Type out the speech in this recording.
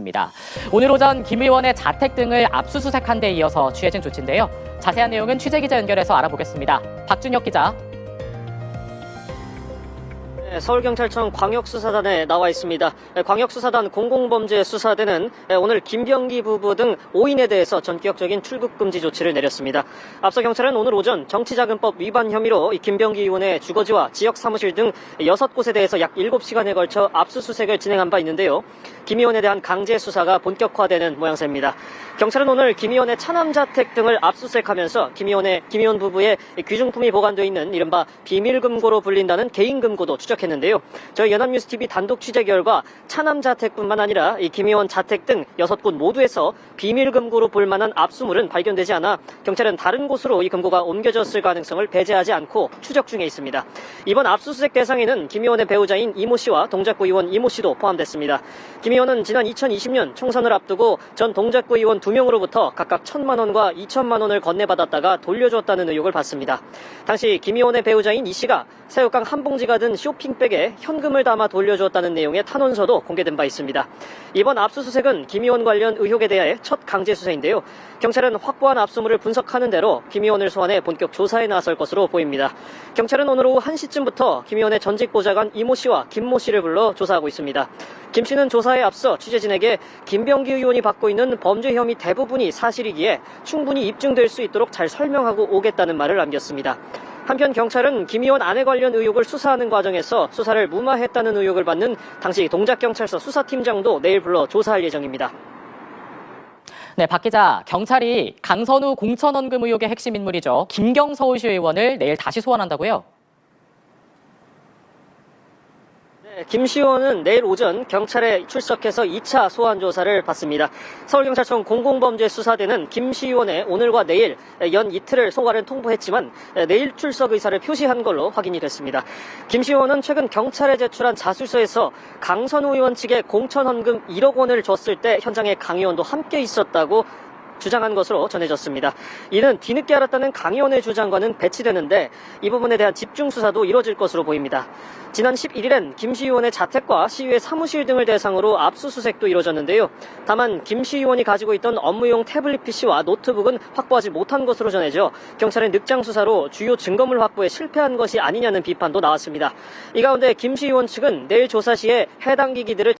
입니다. 오늘 오전 김 의원의 자택 등을 압수수색한 데 이어서 취해진 조치인데요. 자세한 내용은 취재기자 연결해서 알아보겠습니다. 박준혁 기자. 서울경찰청 광역수사단에 나와 있습니다. 광역수사단 공공범죄수사대는 오늘 김병기 부부 등 5인에 대해서 전격적인 출국금지 조치를 내렸습니다. 앞서 경찰은 오늘 오전 정치자금법 위반 혐의로 김병기 의원의 주거지와 지역 사무실 등 6곳에 대해서 약 7시간에 걸쳐 압수수색을 진행한 바 있는데요. 김 의원에 대한 강제 수사가 본격화되는 모양새입니다. 경찰은 오늘 김 의원의 차남자택 등을 압수수색하면서 김 의원 부부의 귀중품이 보관되어 있는 이른바 비밀금고로 불린다는 개인금고도 추적했는데요. 저희 연합뉴스TV 단독 취재 결과 차남자택뿐만 아니라 이 김 의원 자택 등 6곳 모두에서 비밀금고로 볼 만한 압수물은 발견되지 않아 경찰은 다른 곳으로 이 금고가 옮겨졌을 가능성을 배제하지 않고 추적 중에 있습니다. 이번 압수수색 대상에는 김 의원의 배우자인 이모 씨와 동작구 의원 이모 씨도 포함됐습니다. 김 의원은 지난 2020년 총선을 앞두고 전 동작구 의원 2명으로부터 각각 1,000만 원과 2천만 원을 건네받았다가 돌려줬다는 의혹을 받습니다. 당시 김 의원의 배우자인 이 씨가 새우깡 한 봉지가 든 쇼핑백에 현금을 담아 돌려주었다는 내용의 탄원서도 공개된 바 있습니다. 이번 압수수색은 김 의원 관련 의혹에 대해 첫 강제 수사인데요. 경찰은 확보한 압수물을 분석하는 대로 김 의원을 소환해 본격 조사에 나설 것으로 보입니다. 경찰은 오늘 오후 1시쯤부터 김 의원의 전직 보좌관 이모 씨와 김모 씨를 불러 조사하고 있습니다. 김 씨는 조사에 앞서 취재진에게 김병기 의원이 받고 있는 범죄 혐의 대부분이 사실이기에 충분히 입증될 수 있도록 잘 설명하고 오겠다는 말을 남겼습니다. 한편 경찰은 김 의원 아내 관련 의혹을 수사하는 과정에서 수사를 무마했다는 의혹을 받는 당시 동작경찰서 수사팀장도 내일 불러 조사할 예정입니다. 네, 박 기자, 경찰이 강선우 공천원금 의혹의 핵심 인물이죠. 김경 서울시 의원을 내일 다시 소환한다고요? 김 시 의원은 내일 오전 경찰에 출석해서 2차 소환 조사를 받습니다. 서울경찰청 공공범죄수사대는 김 시 의원의 오늘과 내일 연 이틀을 소환을 통보했지만 내일 출석 의사를 표시한 걸로 확인이 됐습니다. 김 시 의원은 최근 경찰에 제출한 자술서에서 강선우 의원 측에 공천헌금 1억 원을 줬을 때 현장에 강 의원도 함께 있었다고 주장한 것으로 전해졌습니다. 이는 뒤늦게 알았다는 강 의원의 주장과는 배치되는데 이 부분에 대한 집중 수사도 이뤄질 것으로 보입니다. 지난 11일엔 김 시 의원의 자택과 시의회 사무실 등을 대상으로 압수수색도 이뤄졌는데요. 다만 김 시 의원이 가지고 있던 업무용 태블릿 PC와 노트북은 확보하지 못한 것으로 전해져 경찰의 늑장 수사로 주요 증거물 확보에 실패한 것이 아니냐는 비판도 나왔습니다. 이 가운데 김 시 의원 측은 내일 조사 시에 해당 기기들을